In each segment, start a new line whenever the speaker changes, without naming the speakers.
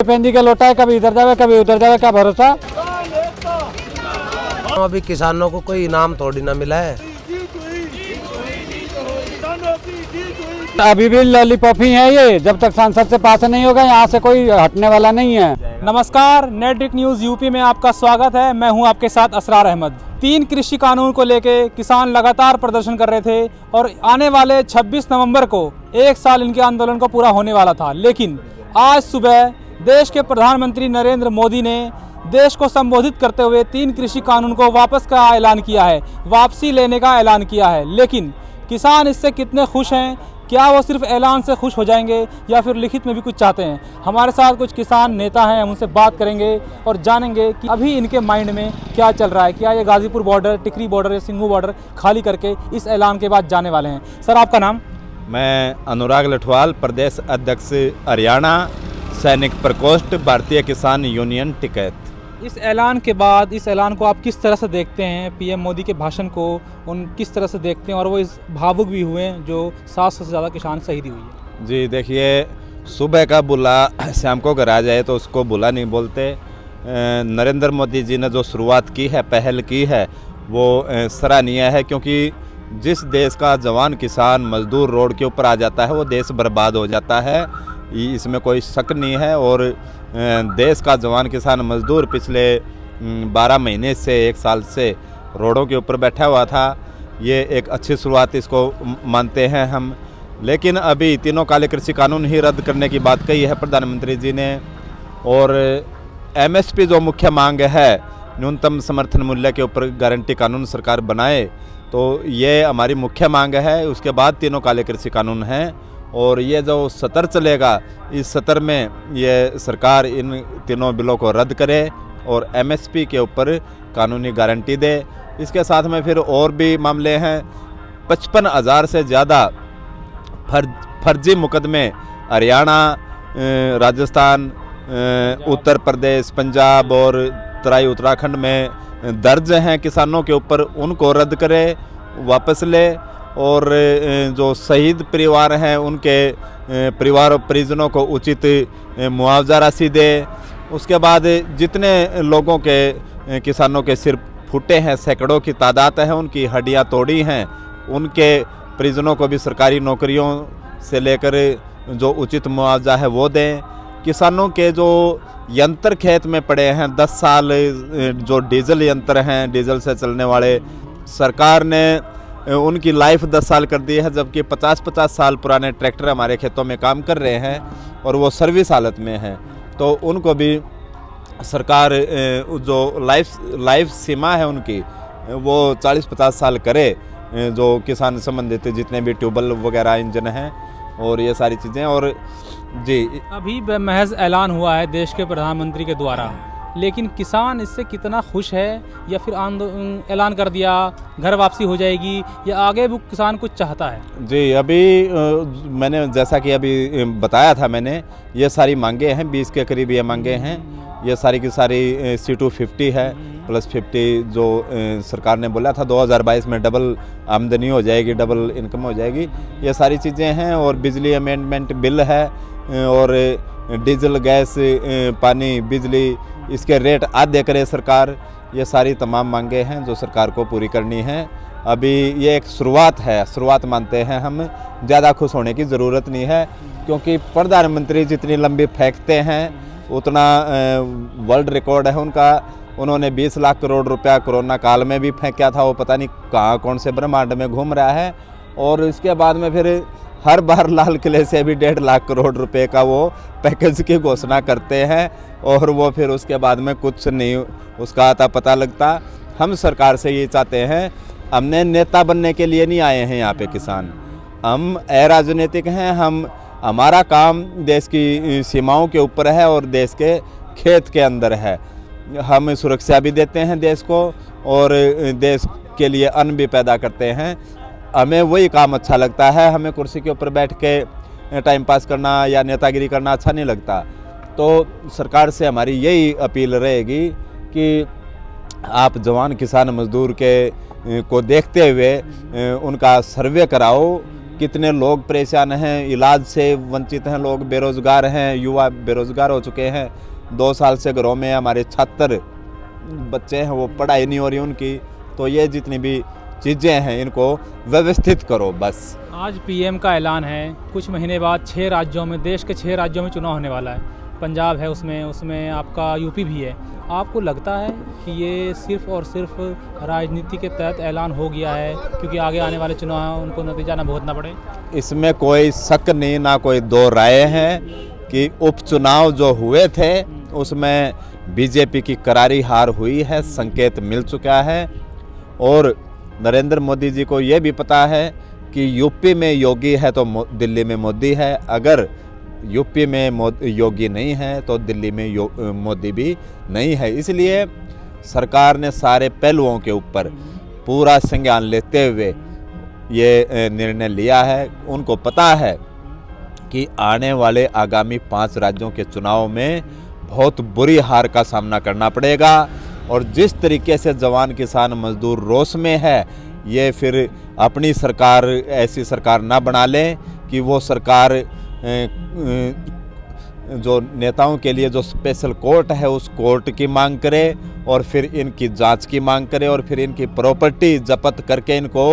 पेंदी का लोटा है, कभी इधर जावे कभी उधर जावे, क्या भरोसा।
अभी किसानों को कोई इनाम थोड़ी ना मिला है।
अभी भी लॉलीपॉप ही है ये, जब तक संसद से पास नहीं होगा यहाँ से कोई हटने वाला नहीं है।
नमस्कार, नेटड्रिक न्यूज़ यूपी में आपका स्वागत है। मैं हूं आपके साथ असरार अहमद। 3 कृषि कानून को लेके किसान लगातार प्रदर्शन कर रहे थे और आने वाले 26 नवंबर को 1 साल इनके आंदोलन को पूरा होने वाला था। लेकिन आज सुबह देश के प्रधानमंत्री नरेंद्र मोदी ने देश को संबोधित करते हुए 3 कृषि कानून को वापस का ऐलान किया है, वापसी लेने का ऐलान किया है। लेकिन किसान इससे कितने खुश हैं? क्या वो सिर्फ ऐलान से खुश हो जाएंगे या फिर लिखित में भी कुछ चाहते हैं? हमारे साथ कुछ किसान नेता हैं, हम उनसे बात करेंगे और जानेंगे कि अभी इनके माइंड में क्या चल रहा है। क्या ये गाजीपुर बॉर्डर, टिकरी बॉर्डर या सिंघू बॉर्डर खाली करके इस ऐलान के बाद जाने वाले हैं? सर, आपका नाम?
मैं अनुराग लठवाल, प्रदेश अध्यक्ष हरियाणा सैनिक प्रकोष्ठ, भारतीय किसान यूनियन टिकैत।
इस ऐलान के बाद इस ऐलान को आप किस तरह से देखते हैं? पीएम मोदी के भाषण को उन किस तरह से देखते हैं? और वो इस भावुक भी हुए हैं जो 700 से ज़्यादा किसान शहीद हुई है।
जी देखिए, सुबह का बुला शाम को घर आ जाए तो उसको बुला नहीं बोलते। नरेंद्र मोदी जी ने जो शुरुआत की है, पहल की है, वो सराहनीय है। क्योंकि जिस देश का जवान किसान मजदूर रोड के ऊपर आ जाता है वो देश बर्बाद हो जाता है, इसमें कोई शक नहीं है। और देश का जवान किसान मजदूर पिछले 12 महीने से 1 साल से रोडों के ऊपर बैठा हुआ था। ये एक अच्छी शुरुआत इसको मानते हैं हम। लेकिन अभी तीनों काले कृषि कानून ही रद्द करने की बात कही है प्रधानमंत्री जी ने। और एमएसपी जो मुख्य मांग है, न्यूनतम समर्थन मूल्य के ऊपर गारंटी कानून सरकार बनाए, तो ये हमारी मुख्य मांग है। उसके बाद तीनों काले कृषि कानून हैं। और ये जो सत्र चलेगा, इस सत्र में ये सरकार इन तीनों बिलों को रद्द करे और एमएसपी के ऊपर कानूनी गारंटी दे। इसके साथ में फिर और भी मामले हैं। 55,000 से ज़्यादा फर्जी मुकदमे हरियाणा, राजस्थान, उत्तर प्रदेश, पंजाब और तराई उत्तराखंड में दर्ज हैं किसानों के ऊपर, उनको रद्द करे, वापस ले। और जो शहीद परिवार हैं उनके परिवार और परिजनों को उचित मुआवजा राशि दे। उसके बाद जितने लोगों के किसानों के सिर फूटे हैं, सैकड़ों की तादाद है, उनकी हड्डियां तोड़ी हैं, उनके परिजनों को भी सरकारी नौकरियों से लेकर जो उचित मुआवजा है वो दें। किसानों के जो यंत्र खेत में पड़े हैं 10 साल, जो डीजल यंत्र हैं, डीजल से चलने वाले, सरकार ने उनकी लाइफ 10 साल कर दी है। जबकि 50-50 साल पुराने ट्रैक्टर हमारे खेतों में काम कर रहे हैं और वो सर्विस हालत में हैं। तो उनको भी सरकार जो लाइफ सीमा है उनकी, वो 40-50 साल करे। जो किसान संबंधित जितने भी ट्यूबवेल वगैरह इंजन हैं और ये सारी चीज़ें। और जी,
अभी महज ऐलान हुआ है देश के प्रधानमंत्री के द्वारा, लेकिन किसान इससे कितना खुश है? या फिर ऐलान कर दिया घर वापसी हो जाएगी, या आगे भी किसान कुछ चाहता है?
जी, अभी मैंने जैसा कि अभी बताया था, मैंने ये सारी मांगे हैं, 20 के करीब ये मांगे हैं। ये सारी की सारी C250 है प्लस 50 जो सरकार ने बोला था 2022 में डबल आमदनी हो जाएगी, डबल इनकम हो जाएगी, ये सारी चीज़ें हैं। और बिजली अमेंडमेंट बिल है और डीजल, गैस, पानी, बिजली, इसके रेट आधे करे सरकार। ये सारी तमाम मांगे हैं जो सरकार को पूरी करनी है। अभी ये एक शुरुआत है, शुरुआत मानते हैं हम, ज़्यादा खुश होने की ज़रूरत नहीं है। क्योंकि प्रधानमंत्री जितनी लंबी फेंकते हैं उतना वर्ल्ड रिकॉर्ड है उनका। उन्होंने 20 लाख करोड़ रुपया कोरोना काल में भी फेंका था, वो पता नहीं कहाँ कौन से ब्रह्मांड में घूम रहा है। और इसके बाद में फिर हर बार लाल किले से भी 1.5 लाख करोड़ रुपए का वो पैकेज की घोषणा करते हैं और वो फिर उसके बाद में कुछ नहीं उसका आता पता लगता। हम सरकार से ये चाहते हैं, हमने नेता बनने के लिए नहीं आए हैं यहाँ पे किसान, हम अराजनीतिक हैं। हमारा काम देश की सीमाओं के ऊपर है और देश के खेत के अंदर है। हम सुरक्षा भी देते हैं देश को और देश के लिए अन्न भी पैदा करते हैं। हमें वही काम अच्छा लगता है। हमें कुर्सी के ऊपर बैठ के टाइम पास करना या नेतागिरी करना अच्छा नहीं लगता। तो सरकार से हमारी यही अपील रहेगी कि आप जवान किसान मजदूर को देखते हुए उनका सर्वे कराओ कितने लोग परेशान हैं, इलाज से वंचित हैं, लोग बेरोज़गार हैं, युवा बेरोज़गार हो चुके हैं। 2 साल से घरों में हमारे छात्र बच्चे हैं, वो पढ़ाई नहीं हो रही उनकी। तो ये जितनी भी चीज़ें हैं इनको व्यवस्थित करो बस।
आज पीएम का ऐलान है, कुछ महीने बाद 6 राज्यों में, देश के 6 राज्यों में चुनाव होने वाला है। पंजाब है उसमें आपका यूपी भी है। आपको लगता है कि ये सिर्फ़ और सिर्फ राजनीति के तहत ऐलान हो गया है क्योंकि आगे आने वाले चुनाव उनको नतीजा ना भुगतना पड़े?
इसमें कोई शक नहीं, ना कोई दो राय हैं कि उपचुनाव जो हुए थे उसमें बीजेपी की करारी हार हुई है, संकेत मिल चुका है। और नरेंद्र मोदी जी को ये भी पता है कि यूपी में योगी है तो दिल्ली में मोदी है, अगर यूपी में योगी नहीं है तो दिल्ली में मोदी भी नहीं है। इसलिए सरकार ने सारे पहलुओं के ऊपर पूरा संज्ञान लेते हुए ये निर्णय लिया है। उनको पता है कि आने वाले आगामी 5 राज्यों के चुनाव में बहुत बुरी हार का सामना करना पड़ेगा। और जिस तरीके से जवान किसान मजदूर रोष में है, ये फिर अपनी सरकार ऐसी सरकार ना बना लें कि वो सरकार जो नेताओं के लिए जो स्पेशल कोर्ट है उस कोर्ट की मांग करे और फिर इनकी जांच की मांग करे और फिर इनकी प्रॉपर्टी जब्त करके इनको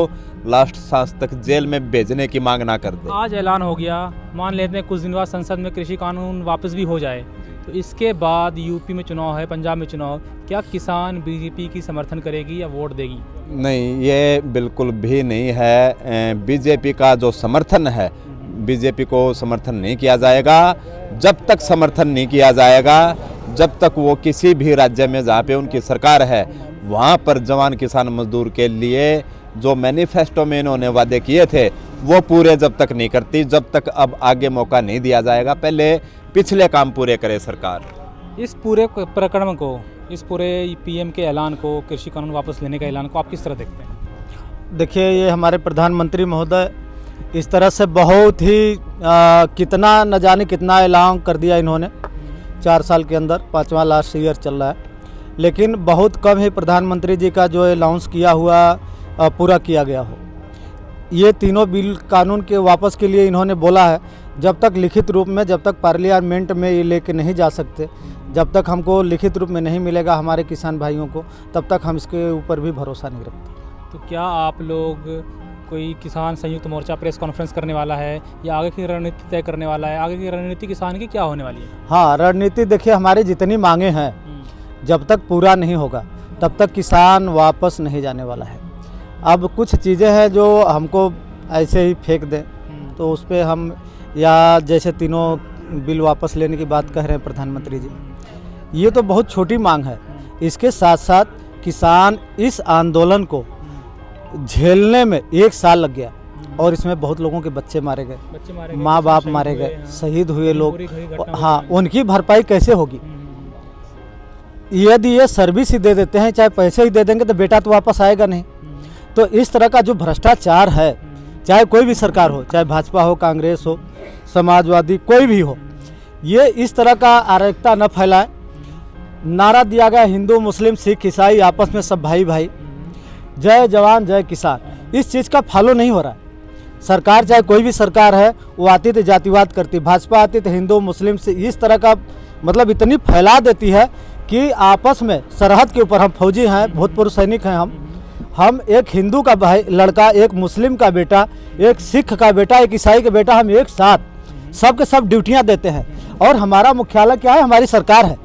लास्ट सांस तक जेल में भेजने की मांग ना कर दे।
आज ऐलान हो गया, मान लेते हैं कुछ दिन बाद संसद में कृषि कानून वापस भी हो जाए, तो इसके बाद यूपी में चुनाव है, पंजाब में चुनाव, क्या किसान बीजेपी की समर्थन करेगी या वोट देगी?
नहीं, ये बिल्कुल भी नहीं है। बीजेपी का जो समर्थन है, बीजेपी को समर्थन नहीं किया जाएगा। जब तक समर्थन नहीं किया जाएगा, जब तक वो किसी भी राज्य में जहाँ पे उनकी सरकार है वहाँ पर जवान किसान मजदूर के लिए जो मैनिफेस्टो में इन्होंने वादे किए थे वो पूरे जब तक नहीं करती, जब तक अब आगे मौका नहीं दिया जाएगा। पहले पिछले काम पूरे करे सरकार।
इस पूरे प्रकरण को, इस पूरे पीएम के ऐलान को, कृषि कानून वापस लेने का ऐलान को आप किस तरह देखते हैं?
देखिए, ये हमारे प्रधानमंत्री महोदय इस तरह से बहुत ही कितना न जाने कितना ऐलान कर दिया इन्होंने 4 साल के अंदर, 5वां लास्ट ईयर चल रहा है, लेकिन बहुत कम ही प्रधानमंत्री जी का जो अनाउंस किया हुआ पूरा किया गया हो। ये तीनों बिल कानून के वापस के लिए इन्होंने बोला है, जब तक लिखित रूप में, जब तक पार्लियामेंट में ये लेके नहीं जा सकते, जब तक हमको लिखित रूप में नहीं मिलेगा हमारे किसान भाइयों को, तब तक हम इसके ऊपर भी भरोसा नहीं रखते।
तो क्या आप लोग, कोई किसान संयुक्त मोर्चा प्रेस कॉन्फ्रेंस करने वाला है या आगे की रणनीति तय करने वाला है? आगे की रणनीति किसान की क्या होने वाली है?
हाँ, रणनीति देखिए, हमारी जितनी मांगे हैं जब तक पूरा नहीं होगा तब तक किसान वापस नहीं जाने वाला है। अब कुछ चीज़ें हैं जो हमको ऐसे ही फेंक दें तो उस पर हम, या जैसे तीनों बिल वापस लेने की बात कह रहे हैं प्रधानमंत्री जी, ये तो बहुत छोटी मांग है। इसके साथ साथ किसान इस आंदोलन को झेलने में 1 साल लग गया और इसमें बहुत लोगों के बच्चे मारे गए, माँ बाप मारे गए, शहीद हुए लोग। हाँ, उनकी भरपाई कैसे होगी? यदि ये सर्विस ही दे देते हैं, चाहे पैसे ही दे देंगे, तो बेटा तो वापस आएगा नहीं। तो इस तरह का जो भ्रष्टाचार है, चाहे कोई भी सरकार हो, चाहे भाजपा हो, कांग्रेस हो, समाजवादी, कोई भी हो, ये इस तरह का अराजकता न फैलाए। नारा दिया गया हिंदू मुस्लिम सिख ईसाई आपस में सब भाई भाई, जय जवान जय किसान। इस चीज़ का फॉलो नहीं हो रहा है। सरकार चाहे कोई भी सरकार है, वो आती तो जातिवाद करती, भाजपा आती तो हिंदू मुस्लिम से इस तरह का मतलब इतनी फैला देती है कि आपस में सरहद के ऊपर, हम फौजी हैं, भूतपूर्व सैनिक हैं, हम एक हिंदू का भाई लड़का, एक मुस्लिम का बेटा, एक सिख का बेटा, एक ईसाई का बेटा, हम एक साथ सब के सब ड्यूटियां देते हैं। और हमारा मुख्यालय क्या है? हमारी सरकार है।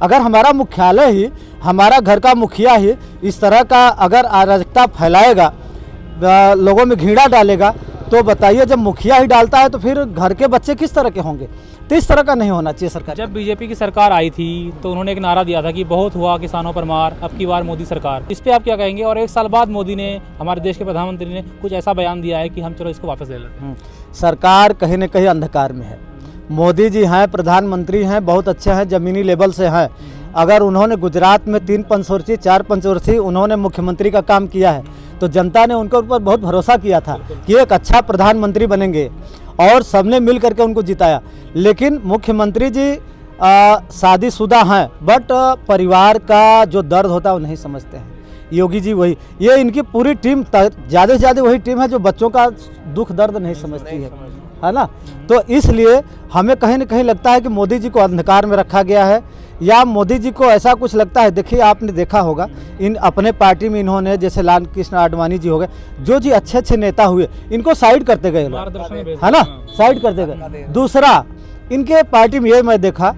अगर हमारा मुख्यालय ही, हमारा घर का मुखिया ही इस तरह का अगर अराजकता फैलाएगा, लोगों में घृणा डालेगा, तो बताइए, जब मुखिया ही डालता है तो फिर घर के बच्चे किस तरह के होंगे? तो इस तरह का नहीं होना चाहिए सरकार।
जब बीजेपी की सरकार आई थी तो उन्होंने एक नारा दिया था कि बहुत हुआ किसानों पर मार, अब की बार मोदी सरकार। इस पे आप क्या कहेंगे? और 1 साल बाद मोदी ने, हमारे देश के प्रधानमंत्री ने कुछ ऐसा बयान दिया है कि हम चलो इसको वापस ले लेते हैं।
सरकार कहीं न कहीं अंधकार में है। मोदी जी हैं, प्रधानमंत्री हैं, बहुत अच्छे हैं, ज़मीनी लेवल से हैं। अगर उन्होंने गुजरात में 3 पंचवर्षीय 4 पंचवर्षीय उन्होंने मुख्यमंत्री का काम किया है तो जनता ने उनके ऊपर बहुत भरोसा किया था कि एक अच्छा प्रधानमंत्री बनेंगे, और सबने मिल करके उनको जिताया। लेकिन मुख्यमंत्री जी शादीशुदा हैं, बट परिवार का जो दर्द होता है वो नहीं समझते हैं। योगी जी वही, ये इनकी पूरी टीम, ज़्यादा से ज़्यादा वही टीम है जो बच्चों का दुख दर्द नहीं समझती है ना। तो इसलिए हमें कहीं ना कहीं लगता है कि मोदी जी को अंधकार में रखा गया है, या मोदी जी को ऐसा कुछ लगता है। देखिए आपने देखा होगा इन अपने पार्टी में इन्होंने जैसे लाल कृष्ण आडवाणी जी हो गए, जो जी अच्छे अच्छे नेता हुए, इनको साइड करते गए लोग, है ना, साइड करते गए। दूसरा इनके पार्टी में ये मैं देखा,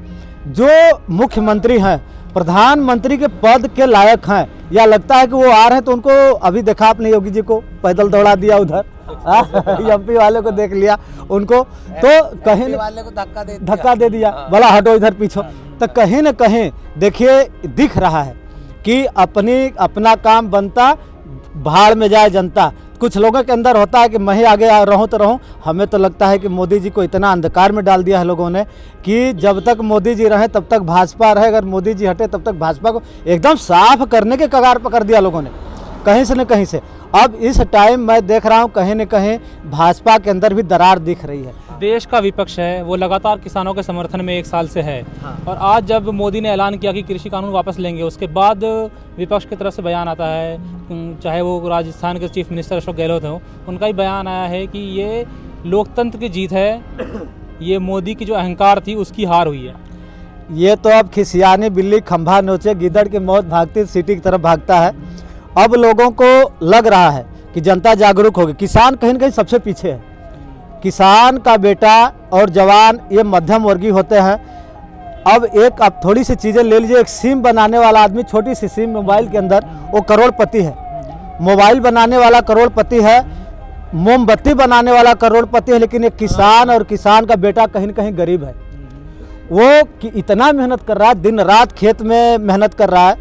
जो मुख्यमंत्री हैं, प्रधानमंत्री के पद के लायक हैं, या लगता है कि वो आ रहे हैं तो उनको, अभी देखा आपने योगी जी को पैदल दौड़ा दिया उधर, एमपी वाले को देख लिया उनको, तो कहीं
वाले को
धक्का दे दिया, बोला हटो इधर पीछे। तो कहीं न कहीं देखिए दिख रहा है कि अपना काम बनता, भाड़ में जाए जनता। कुछ लोगों के अंदर होता है कि मैं ही आगे रहूं तो रहूं। हमें तो लगता है कि मोदी जी को इतना अंधकार में डाल दिया है लोगों ने कि जब तक मोदी जी रहे तब तक भाजपा रहे, अगर मोदी जी हटे तब तक भाजपा को एकदम साफ करने के कगार पकड़ दिया लोगों ने, कहीं से न कहीं से। अब इस टाइम मैं देख रहा हूं कहीं न कहीं भाजपा के अंदर भी दरार दिख रही है।
देश का विपक्ष है वो लगातार किसानों के समर्थन में 1 साल से है, और आज जब मोदी ने ऐलान किया कि कृषि कानून वापस लेंगे, उसके बाद विपक्ष की तरफ से बयान आता है, चाहे वो राजस्थान के चीफ मिनिस्टर अशोक गहलोत हों, उनका ही बयान आया है कि ये लोकतंत्र की जीत है, ये मोदी की जो अहंकार थी उसकी हार हुई है।
ये तो अब खिसियानी बिल्ली खंभा नोचे गिद्दड़ की मौत भागती सिटी की तरफ भागता है। अब लोगों को लग रहा है कि जनता जागरूक होगी। किसान कहीं न कहीं सबसे पीछे है। किसान का बेटा और जवान ये मध्यम वर्गीय होते हैं। अब आप थोड़ी सी चीज़ें ले लीजिए, एक सिम बनाने वाला आदमी, छोटी सी सिम मोबाइल के अंदर, वो करोड़पति है। मोबाइल बनाने वाला करोड़पति है, मोमबत्ती बनाने वाला करोड़पति है, लेकिन एक किसान और किसान का बेटा कहीं न कहीं गरीब है। वो कि इतना मेहनत कर रहा है, दिन रात खेत में मेहनत कर रहा है,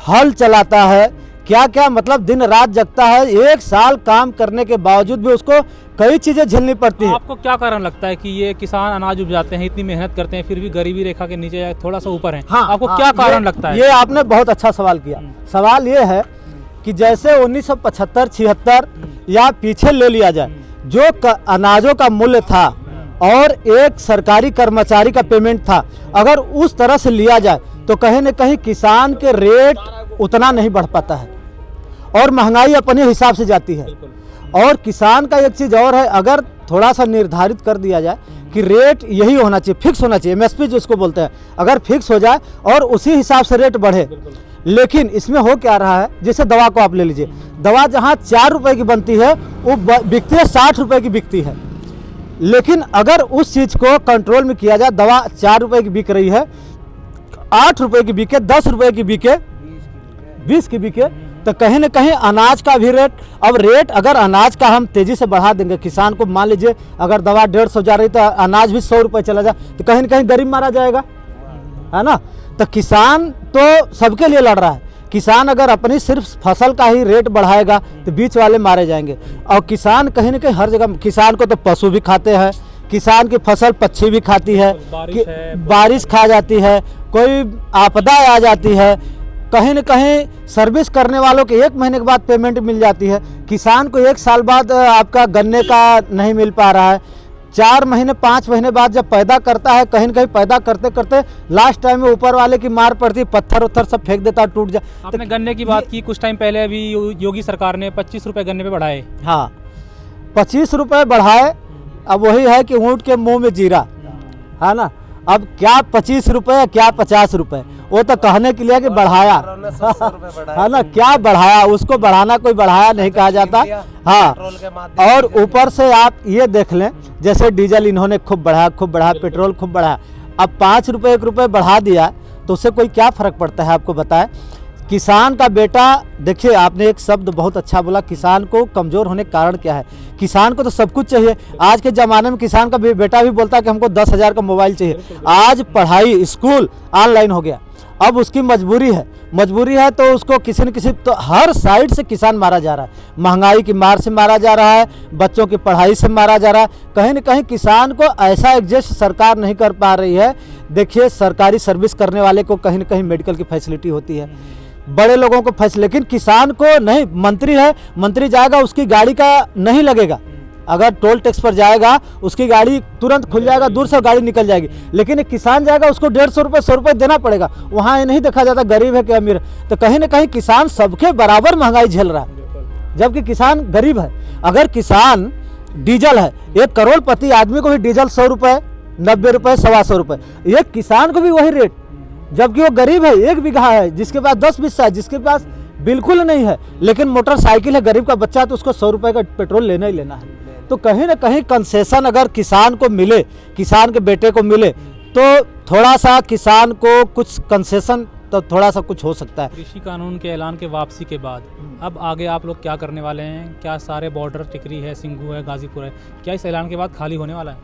हल चलाता है, क्या क्या मतलब दिन रात जगता है। 1 साल काम करने के बावजूद भी उसको कई चीज़ें झेलनी पड़ती है।
आपको क्या कारण लगता है कि ये किसान अनाज उपजाते हैं, इतनी मेहनत करते हैं, फिर भी गरीबी रेखा के नीचे या थोड़ा सा ऊपर हैं?
हाँ,
आपको क्या कारण लगता है?
ये आपने बहुत अच्छा सवाल किया। सवाल ये है कि जैसे 1975-76 या पीछे ले लिया जाए, जो अनाजों का मूल्य था और एक सरकारी कर्मचारी का पेमेंट था, अगर उस तरह से लिया जाए तो कहीं न कहीं किसान के रेट उतना नहीं बढ़ पाता है, और महंगाई अपने हिसाब से जाती है। और किसान का एक चीज़ और है, अगर थोड़ा सा निर्धारित कर दिया जाए कि रेट यही होना चाहिए, फिक्स होना चाहिए, एमएसपी जिसको बोलते हैं, अगर फिक्स हो जाए और उसी हिसाब से रेट बढ़े। लेकिन इसमें हो क्या रहा है, जैसे दवा को आप ले लीजिए, दवा जहाँ 4 रुपए की बनती है वो बिकती है 60 रुपए की बिकती है। लेकिन अगर उस चीज़ को कंट्रोल में किया जाए, दवा 4 रुपए की बिक रही है, 8 रुपए की बिके, 10 रुपए की बिके, 20 की बिके, तो कहीं न कहीं अनाज का भी रेट, अब रेट अगर अनाज का हम तेज़ी से बढ़ा देंगे, किसान को मान लीजिए अगर दवा 150 जा रही तो अनाज भी 100 रुपये चला जाए, तो कहीं न कहीं गरीब मारा जाएगा, है ना। तो किसान तो सबके लिए लड़ रहा है। किसान अगर अपनी सिर्फ फसल का ही रेट बढ़ाएगा तो बीच वाले मारे जाएंगे। और किसान कहीं न कहीं हर जगह, किसान को तो पशु भी खाते हैं, किसान की फसल पक्षी भी खाती है, बारिश खा जाती है, कोई आपदा आ जाती है, कहीं न कहीं सर्विस करने वालों के 1 महीने के बाद पेमेंट मिल जाती है। किसान को 1 साल बाद आपका गन्ने का नहीं मिल पा रहा है, 4 महीने 5 महीने बाद जब पैदा करता है, कहीं न कहीं पैदा करते करते लास्ट टाइम में ऊपर वाले की मार पड़ती है, पत्थर उत्थर सब फेंक देता, टूट जाए।
आपने गन्ने की बात की, कुछ टाइम पहले अभी योगी सरकार ने 25 रुपये गन्ने पे बढ़ाए।
हाँ, 25 रुपये बढ़ाए। अब वही है कि ऊँट के मुँह में जीरा, है ना। अब क्या 25 रुपये, क्या 50 रुपये, वो तो कहने के लिए कि बढ़ाया, है ना, क्या बढ़ाया, उसको बढ़ाना कोई बढ़ाया नहीं कहा जाता। हाँ, और ऊपर से आप ये देख लें, जैसे डीजल इन्होंने खूब बढ़ाया, पेट्रोल खूब बढ़ाया। अब 5 रुपये 1 रुपये बढ़ा दिया तो उससे कोई क्या फ़र्क पड़ता है आपको बताएं। किसान का बेटा, देखिए आपने एक शब्द बहुत अच्छा बोला, किसान को कमज़ोर होने का कारण क्या है। किसान को तो सब कुछ चाहिए। आज के ज़माने में किसान का बेटा भी बोलता है कि हमको 10,000 का मोबाइल चाहिए। आज पढ़ाई स्कूल ऑनलाइन हो गया, अब उसकी मजबूरी है तो उसको किसी न किसी, तो हर साइड से किसान मारा जा रहा है। महंगाई की मार से मारा जा रहा है, बच्चों की पढ़ाई से मारा जा रहा है। कहीं न कहीं किसान को ऐसा एडजस्ट सरकार नहीं कर पा रही है। देखिए सरकारी सर्विस करने वाले को कहीं न कहीं मेडिकल की फैसिलिटी होती है, बड़े लोगों को फैसिलिटी, लेकिन किसान को नहीं। मंत्री है, मंत्री जाएगा उसकी गाड़ी का नहीं लगेगा, अगर टोल टैक्स पर जाएगा उसकी गाड़ी तुरंत खुल जाएगा, दूर से गाड़ी निकल जाएगी। लेकिन एक किसान जाएगा उसको 150 रुपये 100 रुपये देना पड़ेगा। वहाँ ये नहीं देखा जाता गरीब है कि अमीर है। तो कहीं ना कहीं किसान सबके बराबर महंगाई झेल रहा है, जबकि किसान गरीब है। अगर किसान डीजल है, एक करोड़पति आदमी को भी डीजल 100 रुपये, 90 रुपये, 125 रुपये, एक किसान को भी वही रेट, जबकि वो गरीब है, 1 बीघा है, जिसके पास 10 बिस्सा है, जिसके पास बिल्कुल नहीं है, लेकिन मोटरसाइकिल है, गरीब का बच्चा, तो उसको 100 रुपये का पेट्रोल लेना ही लेना है। तो कहीं ना कहीं कंसेशन अगर किसान को मिले, किसान के बेटे को मिले, तो थोड़ा सा किसान को कुछ कंसेशन, तो थोड़ा सा कुछ हो सकता है।
कृषि कानून के ऐलान के वापसी के बाद अब आगे आप लोग क्या करने वाले हैं? क्या सारे बॉर्डर, टिकरी है, सिंघू है, गाजीपुर है, क्या इस ऐलान के बाद खाली होने वाला है?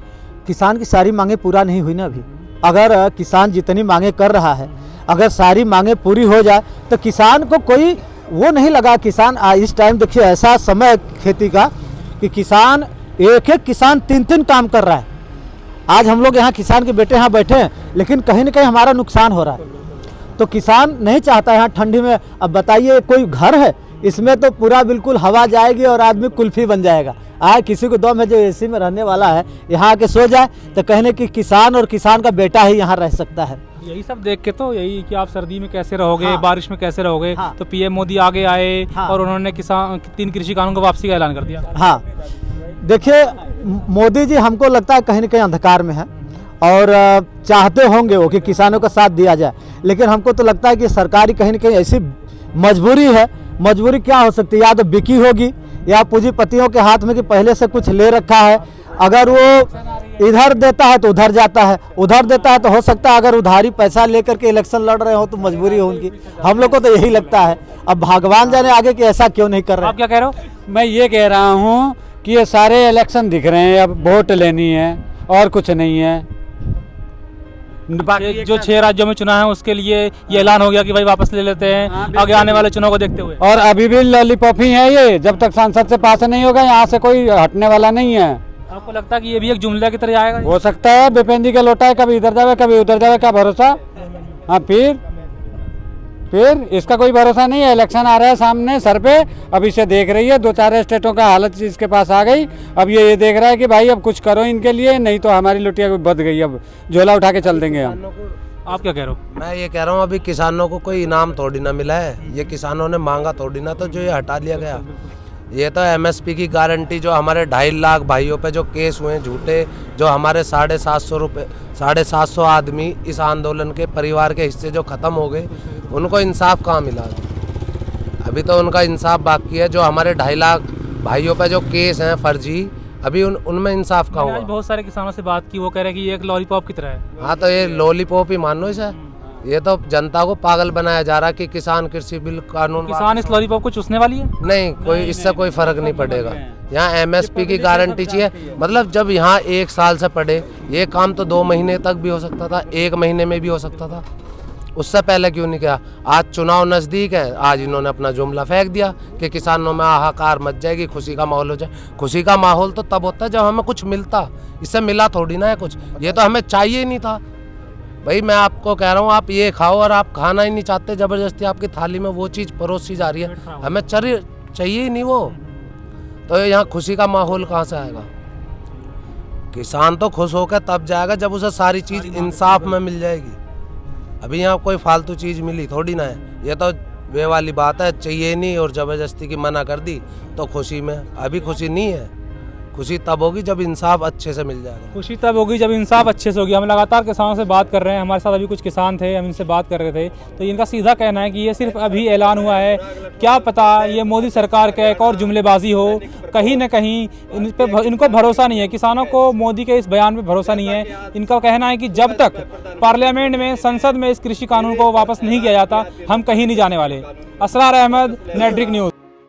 किसान की सारी मांगे पूरा नहीं हुई ना अभी। अगर किसान जितनी मांगे कर रहा है, अगर सारी मांगे पूरी हो जाए तो किसान को कोई वो नहीं लगा। किसान इस टाइम देखिए ऐसा समय खेती का कि किसान एक किसान 3 काम कर रहा है। आज हम लोग यहाँ किसान के बेटे यहाँ बैठे हैं, लेकिन कहीं ना कहीं हमारा नुकसान हो रहा है। तो किसान नहीं चाहता यहाँ ठंडी में, अब बताइए कोई घर है इसमें तो पूरा बिल्कुल हवा जाएगी और आदमी कुल्फी बन जाएगा। किसी को दम है जो एसी में रहने वाला है, यहाँ आके सो जाए तो कहने कि किसान और किसान का बेटा ही यहाँ रह सकता है।
यही सब देख के तो यही कि आप सर्दी में कैसे रहोगे,
हाँ।
बारिश में कैसे रहोगे,
हाँ।
तो पीएम मोदी आगे आए,
हाँ।
और उन्होंने 3 कृषि कानून को वापसी का ऐलान कर दिया।
हाँ, देखिए मोदी जी हमको लगता है कहीं ना कहीं अंधकार में है और चाहते होंगे वो कि किसानों का साथ दिया जाए, लेकिन हमको तो लगता है कि सरकारी कहीं ना कहीं ऐसी मजबूरी है। मजबूरी क्या हो सकती है? या तो बिकी होगी या पूंजीपतियों के हाथ में कि पहले से कुछ ले रखा है। अगर वो इधर देता है तो उधर जाता है, उधर देता है तो हो सकता है अगर उधारी पैसा लेकर के इलेक्शन लड़ रहे हो तो मजबूरी हो उनकी। हम लोग को तो यही लगता है। अब भगवान जाने आगे कि ऐसा क्यों नहीं कर रहे।
आप क्या कह रहे हो?
मैं ये कह रहा हूँ कि ये सारे इलेक्शन दिख रहे हैं, अब वोट लेनी है और कुछ नहीं है।
जो 6 राज्यों में चुनाव है उसके लिए ये ऐलान हो गया कि भाई वापस ले लेते हैं,
हाँ,
आगे आने वाले चुनाव को देखते हुए।
और अभी भी लॉलीपॉप ही है ये, जब तक संसद से पास नहीं होगा यहाँ से कोई हटने वाला नहीं है।
आपको लगता है कि ये भी एक जुमला की तरह आएगा?
हो सकता है बिपिन जी का लोटा है, कभी इधर जावे कभी उधर जावे, क्या भरोसा। हाँ, फिर इसका कोई भरोसा नहीं है। इलेक्शन आ रहा है सामने सर पे, अब इसे देख रही है, 2-4 स्टेटों का हालत इसके पास आ गई। अब ये देख रहा है कि भाई अब कुछ करो इनके लिए, नहीं तो हमारी लुटिया बद गई, अब झोला उठा के चल देंगे हम।
आप क्या कह रहे हो?
मैं ये कह रहा हूँ अभी किसानों को कोई इनाम थोड़ी ना मिला है, ये किसानों ने मांगा थोड़ी ना, तो जो ये हटा लिया गया। ये तो एमएसपी की गारंटी, जो हमारे 2.5 लाख भाइयों पे जो केस हुए झूठे, जो हमारे 750 आदमी इस आंदोलन के परिवार के हिस्से जो ख़त्म हो गए, उनको इंसाफ कहाँ मिला? अभी तो उनका इंसाफ बाकी है। जो हमारे 2.5 लाख भाइयों पे जो केस हैं फर्जी, अभी उनमें इंसाफ कहाँ
मैंने आज
हुआ?
बहुत सारे किसानों से बात की, वो कह रहे हैं कि ये एक लॉलीपॉप की तरह है।
हाँ, तो ये लॉलीपॉप ही मान लो इसे। ये तो जनता को पागल बनाया जा रहा है कि किसान कृषि बिल कानून
किसान इस लॉलीपॉप को चूसने वाली है?
नहीं, कोई इससे कोई फर्क नहीं पड़ेगा। यहाँ एमएसपी की गारंटी चाहिए। मतलब जब यहाँ 1 साल से पड़े, ये काम तो 2 महीने तक भी हो सकता था, 1 महीने में भी हो सकता था। उससे पहले क्यों नहीं किया? आज चुनाव नज़दीक है, आज इन्होंने अपना जुमला फेंक दिया कि किसानों में हाहाकार मच जाएगी, खुशी का माहौल हो जाए। खुशी का माहौल तो तब होता है जब हमें कुछ मिलता, इससे मिला थोड़ी ना है कुछ। ये तो हमें चाहिए ही नहीं था भाई। मैं आपको कह रहा हूँ आप ये खाओ और आप खाना ही नहीं चाहते, ज़बरदस्ती आपकी थाली में वो चीज़ परोसी जा रही है, हमें चाहिए ही नहीं वो। तो यहाँ खुशी का माहौल कहाँ से आएगा? किसान तो खुश होकर तब जाएगा जब उसे सारी चीज़ इंसाफ में मिल जाएगी। अभी यहाँ कोई फालतू चीज़ मिली थोड़ी ना है। ये तो वे वाली बात है, चाहिए नहीं और ज़बरदस्ती की मना कर दी तो खुशी में। अभी खुशी नहीं है, खुशी तब होगी जब इंसाफ अच्छे से मिल जाएगा।
खुशी तब होगी जब इंसाफ अच्छे से होगी। हम लगातार किसानों से बात कर रहे हैं, हमारे साथ अभी कुछ किसान थे, हम इनसे बात कर रहे थे, तो इनका सीधा कहना है कि ये सिर्फ अभी ऐलान हुआ है, क्या पता ये मोदी सरकार का एक और जुमलेबाजी हो। कहीं ना कहीं इनको भरोसा नहीं है, किसानों को मोदी के इस बयान पे भरोसा नहीं है। इनका कहना है कि जब तक पार्लियामेंट में, संसद में इस कृषि कानून को वापस नहीं किया जाता, हम कहीं नहीं जाने वाले। असरार अहमद, नेटड्रिक न्यूज़।